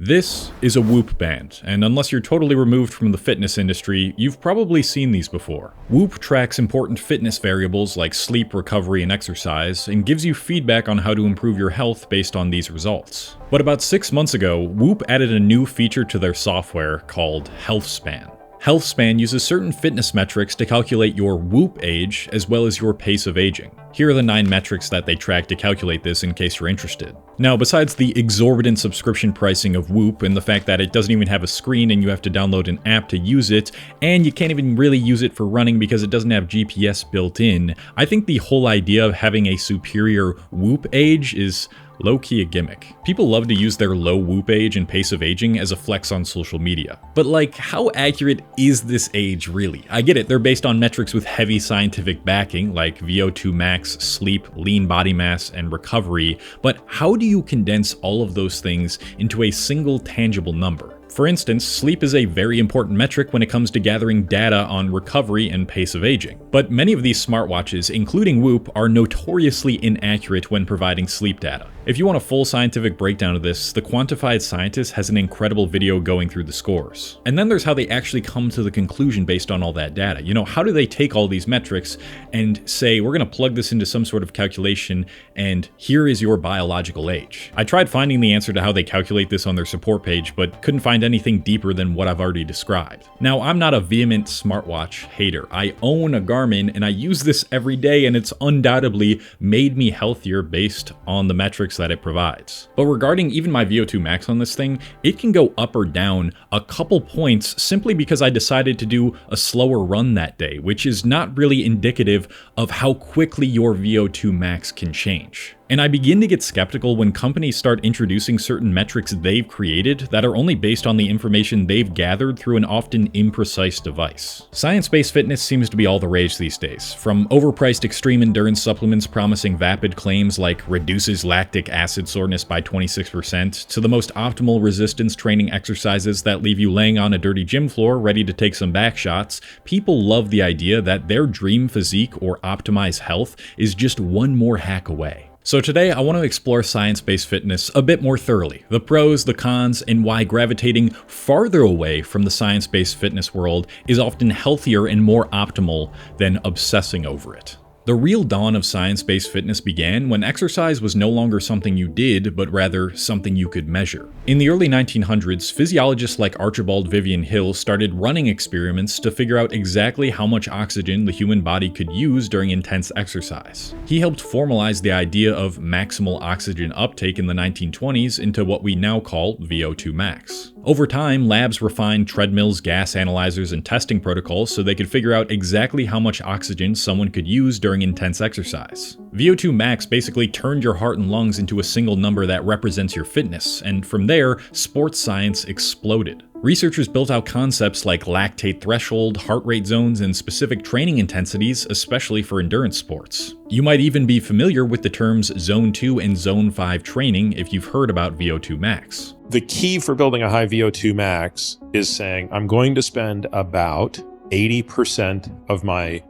This is a Whoop band, and unless you're totally removed from the fitness industry, you've probably seen these before. Whoop tracks important fitness variables like sleep, recovery, and exercise, and gives you feedback on how to improve your health based on these results. But about 6 months ago, Whoop added a new feature to their software called HealthSpan. HealthSpan uses certain fitness metrics to calculate your Whoop age as well as your pace of aging. Here are the 9 metrics that they track to calculate this in case you're interested. Now, besides the exorbitant subscription pricing of Whoop and the fact that it doesn't even have a screen and you have to download an app to use it, and you can't even really use it for running because it doesn't have GPS built in, I think the whole idea of having a superior Whoop age is low-key a gimmick. People love to use their low Whoop age and pace of aging as a flex on social media. But like, how accurate is this age really? I get it, they're based on metrics with heavy scientific backing like VO2 max, sleep, lean body mass, and recovery, but how do you condense all of those things into a single tangible number? For instance, sleep is a very important metric when it comes to gathering data on recovery and pace of aging. But many of these smartwatches, including Whoop, are notoriously inaccurate when providing sleep data. If you want a full scientific breakdown of this, The Quantified Scientist has an incredible video going through the scores. And then there's how they actually come to the conclusion based on all that data. You know, how do they take all these metrics and say, we're going to plug this into some sort of calculation, and here is your biological age? I tried finding the answer to how they calculate this on their support page, but couldn't find anything deeper than what I've already described. Now, I'm not a vehement smartwatch hater. I own a Garmin and I use this every day, and it's undoubtedly made me healthier based on the metrics that it provides. But regarding even my VO2 max on this thing, it can go up or down a couple points simply because I decided to do a slower run that day, which is not really indicative of how quickly your VO2 max can change. And I begin to get skeptical when companies start introducing certain metrics they've created that are only based on the information they've gathered through an often imprecise device. Science-based fitness seems to be all the rage these days, from overpriced extreme endurance supplements promising vapid claims like reduces lactic acid soreness by 26%, to the most optimal resistance training exercises that leave you laying on a dirty gym floor ready to take some back shots. People love the idea that their dream physique or optimized health is just one more hack away. So today, I want to explore science-based fitness a bit more thoroughly, the pros, the cons, and why gravitating farther away from the science-based fitness world is often healthier and more optimal than obsessing over it. The real dawn of science-based fitness began when exercise was no longer something you did, but rather something you could measure. In the early 1900s, physiologists like Archibald Vivian Hill started running experiments to figure out exactly how much oxygen the human body could use during intense exercise. He helped formalize the idea of maximal oxygen uptake in the 1920s into what we now call VO2 max. Over time, labs refined treadmills, gas analyzers, and testing protocols so they could figure out exactly how much oxygen someone could use during intense exercise. VO2 max basically turned your heart and lungs into a single number that represents your fitness, and from there, sports science exploded. Researchers built out concepts like lactate threshold, heart rate zones, and specific training intensities, especially for endurance sports. You might even be familiar with the terms Zone 2 and Zone 5 training if you've heard about VO2 max. The key for building a high VO2 max is saying, I'm going to spend about 80% of my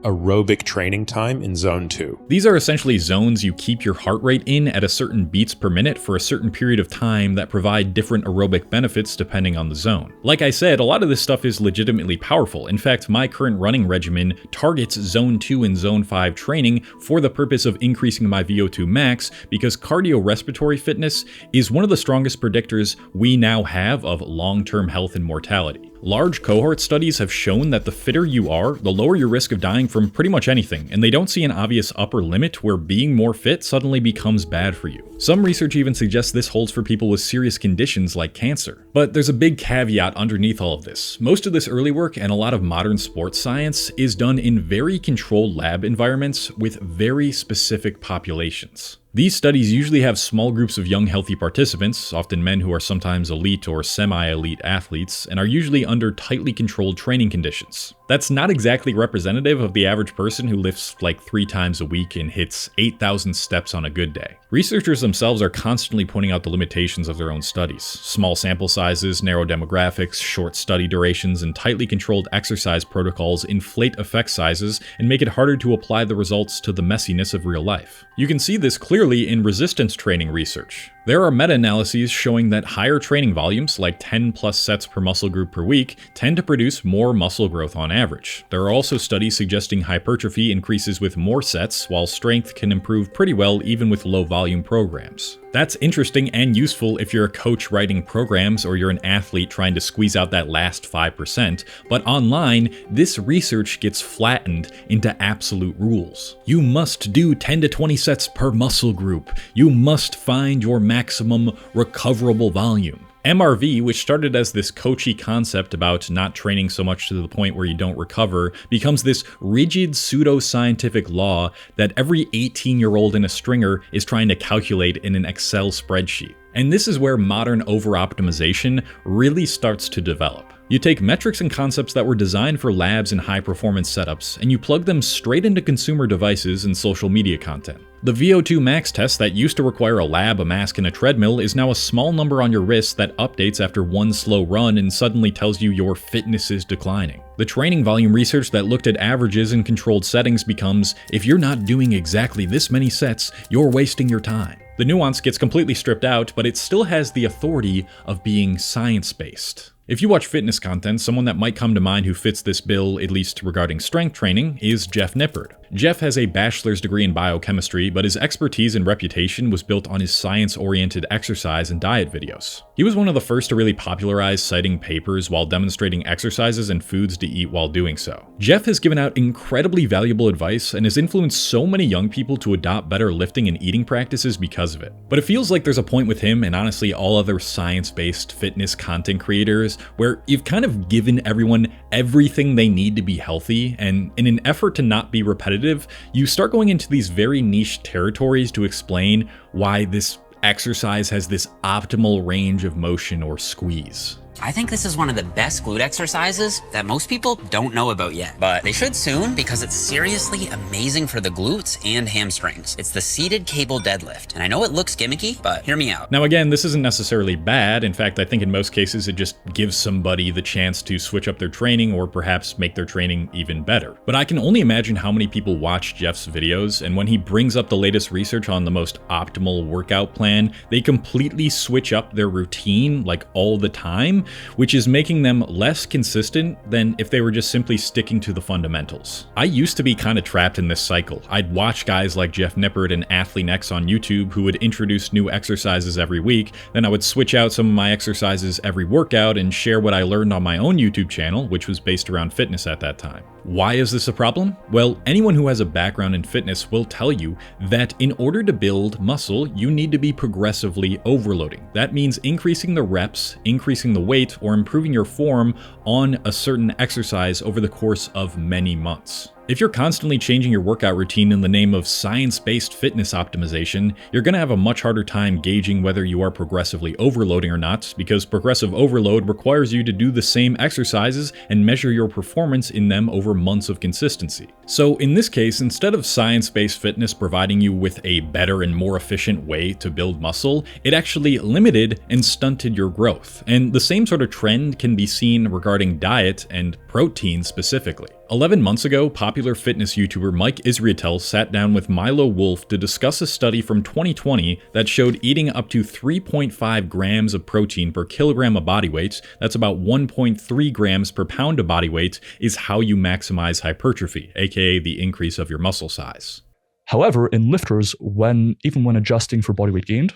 aerobic training time in Zone 2. These are essentially zones you keep your heart rate in at a certain beats per minute for a certain period of time that provide different aerobic benefits depending on the zone. Like I said, a lot of this stuff is legitimately powerful. In fact, my current running regimen targets Zone 2 and Zone 5 training for the purpose of increasing my VO2 max because cardiorespiratory fitness is one of the strongest predictors we now have of long-term health and mortality. Large cohort studies have shown that the fitter you are, the lower your risk of dying from pretty much anything, and they don't see an obvious upper limit where being more fit suddenly becomes bad for you. Some research even suggests this holds for people with serious conditions like cancer. But there's a big caveat underneath all of this. Most of this early work and a lot of modern sports science is done in very controlled lab environments with very specific populations. These studies usually have small groups of young healthy participants, often men who are sometimes elite or semi-elite athletes, and are usually under tightly controlled training conditions. That's not exactly representative of the average person who lifts like 3 times a week and hits 8,000 steps on a good day. Researchers themselves are constantly pointing out the limitations of their own studies. Small sample sizes, narrow demographics, short study durations, and tightly controlled exercise protocols inflate effect sizes and make it harder to apply the results to the messiness of real life. You can see this clearly in resistance training research. There are meta-analyses showing that higher training volumes, like 10 plus sets per muscle group per week, tend to produce more muscle growth on average. There are also studies suggesting hypertrophy increases with more sets, while strength can improve pretty well even with low volume programs. That's interesting and useful if you're a coach writing programs or you're an athlete trying to squeeze out that last 5%, but online, this research gets flattened into absolute rules. You must do 10 to 20 sets per muscle group. You must find your maximum recoverable volume. MRV, which started as this coachy concept about not training so much to the point where you don't recover, becomes this rigid pseudo-scientific law that every 18-year-old in a stringer is trying to calculate in an Excel spreadsheet. And this is where modern overoptimization really starts to develop. You take metrics and concepts that were designed for labs and high-performance setups, and you plug them straight into consumer devices and social media content. The VO2 max test that used to require a lab, a mask, and a treadmill is now a small number on your wrist that updates after one slow run and suddenly tells you your fitness is declining. The training volume research that looked at averages in controlled settings becomes, if you're not doing exactly this many sets, you're wasting your time. The nuance gets completely stripped out, but it still has the authority of being science-based. If you watch fitness content, someone that might come to mind who fits this bill, at least regarding strength training, is Jeff Nippard. Jeff has a bachelor's degree in biochemistry, but his expertise and reputation was built on his science-oriented exercise and diet videos. He was one of the first to really popularize citing papers while demonstrating exercises and foods to eat while doing so. Jeff has given out incredibly valuable advice and has influenced so many young people to adopt better lifting and eating practices because of it. But it feels like there's a point with him and honestly all other science-based fitness content creators where you've kind of given everyone everything they need to be healthy, and in an effort to not be repetitive, you start going into these very niche territories to explain why this exercise has this optimal range of motion or squeeze. I think this is one of the best glute exercises that most people don't know about yet, but they should soon because it's seriously amazing for the glutes and hamstrings. It's the seated cable deadlift, and I know it looks gimmicky, but hear me out. Now again, this isn't necessarily bad. In fact, I think in most cases it just gives somebody the chance to switch up their training or perhaps make their training even better. But I can only imagine how many people watch Jeff's videos, and when he brings up the latest research on the most optimal workout plan, they completely switch up their routine like all the time, which is making them less consistent than if they were just simply sticking to the fundamentals. I used to be kind of trapped in this cycle. I'd watch guys like Jeff Nippard and AthleanX on YouTube who would introduce new exercises every week, then I would switch out some of my exercises every workout and share what I learned on my own YouTube channel, which was based around fitness at that time. Why is this a problem? Well, anyone who has a background in fitness will tell you that in order to build muscle, you need to be progressively overloading. That means increasing the reps, increasing the weight, or improving your form on a certain exercise over the course of many months. If you're constantly changing your workout routine in the name of science-based fitness optimization, you're going to have a much harder time gauging whether you are progressively overloading or not, because progressive overload requires you to do the same exercises and measure your performance in them over months of consistency. So in this case, instead of science-based fitness providing you with a better and more efficient way to build muscle, it actually limited and stunted your growth. And the same sort of trend can be seen regarding diet and protein specifically. 11 months ago, popular fitness YouTuber Mike Israetel sat down with Milo Wolf to discuss a study from 2020 that showed eating up to 3.5 grams of protein per kilogram of body weight, that's about 1.3 grams per pound of body weight, is how you maximize hypertrophy, aka the increase of your muscle size. However, in lifters, even when adjusting for body weight gained,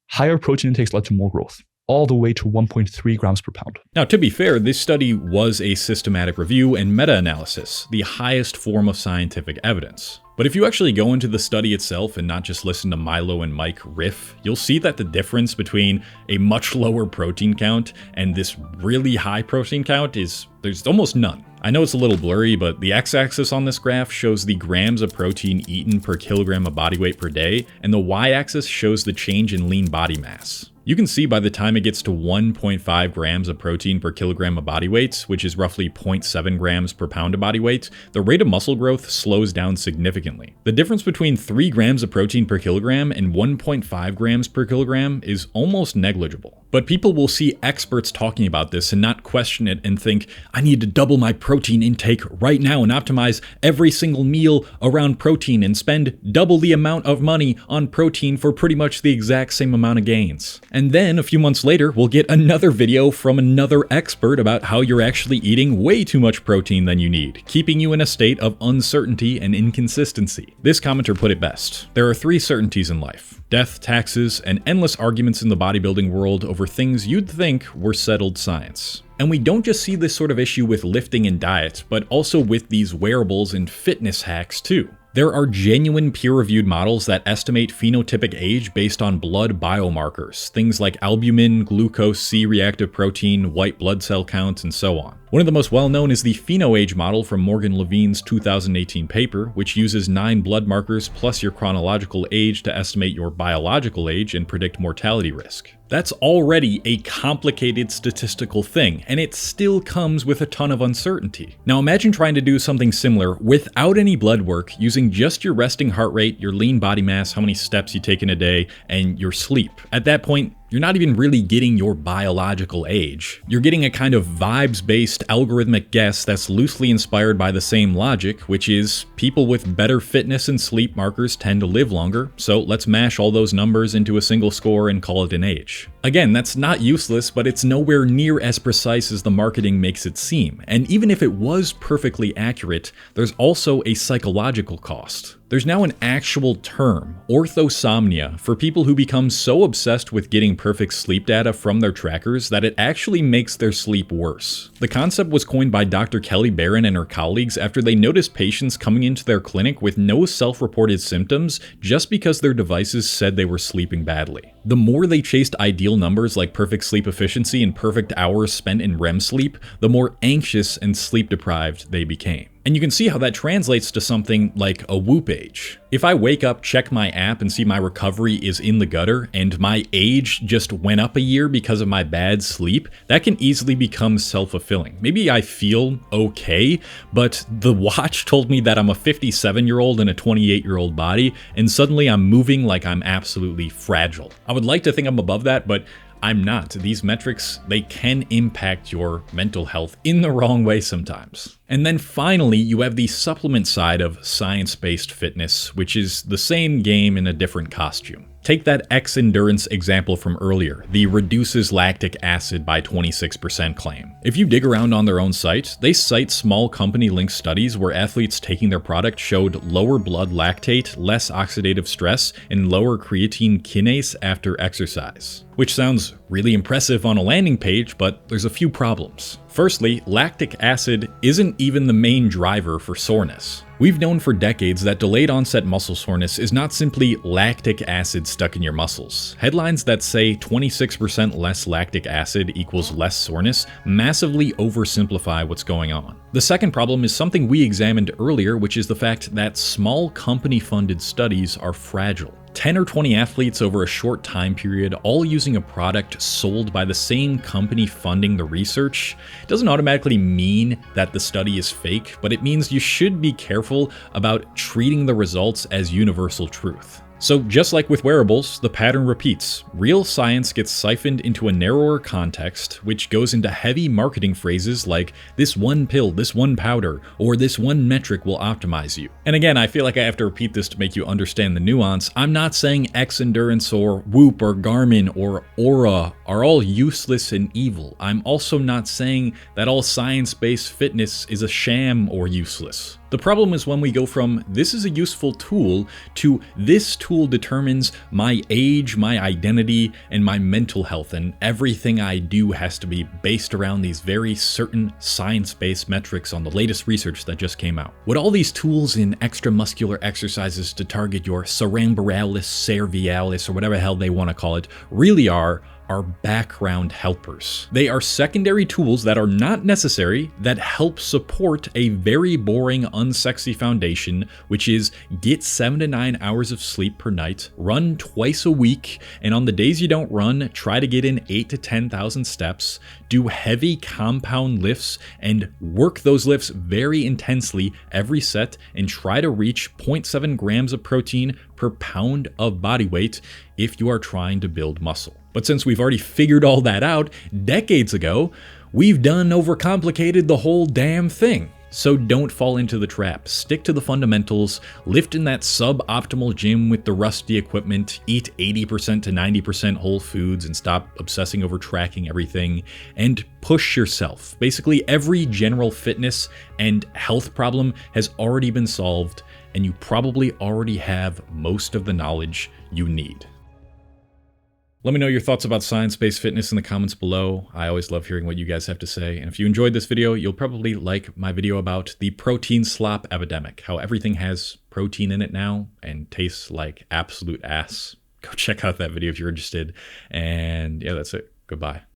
higher protein intakes led to more growth, all the way to 1.3 grams per pound. Now, to be fair, this study was a systematic review and meta-analysis, the highest form of scientific evidence. But if you actually go into the study itself and not just listen to Milo and Mike riff, you'll see that the difference between a much lower protein count and this really high protein count there's almost none. I know it's a little blurry, but the x-axis on this graph shows the grams of protein eaten per kilogram of body weight per day, and the y-axis shows the change in lean body mass. You can see by the time it gets to 1.5 grams of protein per kilogram of body weight, which is roughly 0.7 grams per pound of body weight, the rate of muscle growth slows down significantly. The difference between 3 grams of protein per kilogram and 1.5 grams per kilogram is almost negligible. But people will see experts talking about this and not question it and think, I need to double my protein intake right now and optimize every single meal around protein and spend double the amount of money on protein for pretty much the exact same amount of gains. And then a few months later, we'll get another video from another expert about how you're actually eating way too much protein than you need, keeping you in a state of uncertainty and inconsistency. This commenter put it best. There are 3 certainties in life: death, taxes, and endless arguments in the bodybuilding world over things you'd think were settled science. And we don't just see this sort of issue with lifting and diet, but also with these wearables and fitness hacks too. There are genuine peer-reviewed models that estimate phenotypic age based on blood biomarkers, things like albumin, glucose, C-reactive protein, white blood cell count, and so on. One of the most well-known is the PhenoAge model from Morgan Levine's 2018 paper, which uses 9 blood markers plus your chronological age to estimate your biological age and predict mortality risk. That's already a complicated statistical thing, and it still comes with a ton of uncertainty. Now imagine trying to do something similar without any blood work, using just your resting heart rate, your lean body mass, how many steps you take in a day, and your sleep. At that point, you're not even really getting your biological age. You're getting a kind of vibes-based algorithmic guess that's loosely inspired by the same logic, which is people with better fitness and sleep markers tend to live longer, so let's mash all those numbers into a single score and call it an age. Again, that's not useless, but it's nowhere near as precise as the marketing makes it seem, and even if it was perfectly accurate, there's also a psychological cost. There's now an actual term, orthosomnia, for people who become so obsessed with getting perfect sleep data from their trackers that it actually makes their sleep worse. The concept was coined by Dr. Kelly Barron and her colleagues after they noticed patients coming into their clinic with no self-reported symptoms just because their devices said they were sleeping badly. The more they chased ideal numbers like perfect sleep efficiency and perfect hours spent in REM sleep, the more anxious and sleep deprived they became. And you can see how that translates to something like a Whoop age. If I wake up, check my app, and see my recovery is in the gutter, and my age just went up a year because of my bad sleep, that can easily become self-fulfilling. Maybe I feel okay, but the watch told me that I'm a 57-year-old in a 28-year-old body, and suddenly I'm moving like I'm absolutely fragile. I would like to think I'm above that, but I'm not. These metrics, they can impact your mental health in the wrong way sometimes. And then finally, you have the supplement side of science-based fitness, which is the same game in a different costume. Take that X-Endurance example from earlier, the reduces lactic acid by 26% claim. If you dig around on their own site, they cite small company-linked studies where athletes taking their product showed lower blood lactate, less oxidative stress, and lower creatine kinase after exercise. Which sounds really impressive on a landing page, but there's a few problems. Firstly, lactic acid isn't even the main driver for soreness. We've known for decades that delayed onset muscle soreness is not simply lactic acid stuck in your muscles. Headlines that say 26% less lactic acid equals less soreness massively oversimplify what's going on. The second problem is something we examined earlier, which is the fact that small company-funded studies are fragile. 10 or 20 athletes over a short time period, all using a product sold by the same company funding the research, doesn't automatically mean that the study is fake, but it means you should be careful about treating the results as universal truth. So just like with wearables, the pattern repeats. Real science gets siphoned into a narrower context, which goes into heavy marketing phrases like this one pill, this one powder, or this one metric will optimize you. And again, I feel like I have to repeat this to make you understand the nuance. I'm not saying X-Endurance or Whoop or Garmin or Oura are all useless and evil. I'm also not saying that all science-based fitness is a sham or useless. The problem is when we go from this is a useful tool to this tool determines my age, my identity, and my mental health, and everything I do has to be based around these very certain science-based metrics on the latest research that just came out. What all these tools and extramuscular exercises to target your cerebralis, cervialis, or whatever the hell they want to call it, really are are background helpers. They are secondary tools that are not necessary that help support a very boring, unsexy foundation, which is get 7 to 9 hours of sleep per night, run twice a week, and on the days you don't run, try to get in 8 to 10,000 steps, do heavy compound lifts, and work those lifts very intensely every set, and try to reach 0.7 grams of protein per pound of body weight if you are trying to build muscle. But since we've already figured all that out decades ago, we've done overcomplicated the whole damn thing. So don't fall into the trap. Stick to the fundamentals, lift in that suboptimal gym with the rusty equipment, eat 80% to 90% whole foods and stop obsessing over tracking everything, and push yourself. Basically, every general fitness and health problem has already been solved, and you probably already have most of the knowledge you need. Let me know your thoughts about science-based fitness in the comments below. I always love hearing what you guys have to say. And if you enjoyed this video, you'll probably like my video about the protein slop epidemic, how everything has protein in it now and tastes like absolute ass. Go check out that video if you're interested. And yeah, that's it. Goodbye.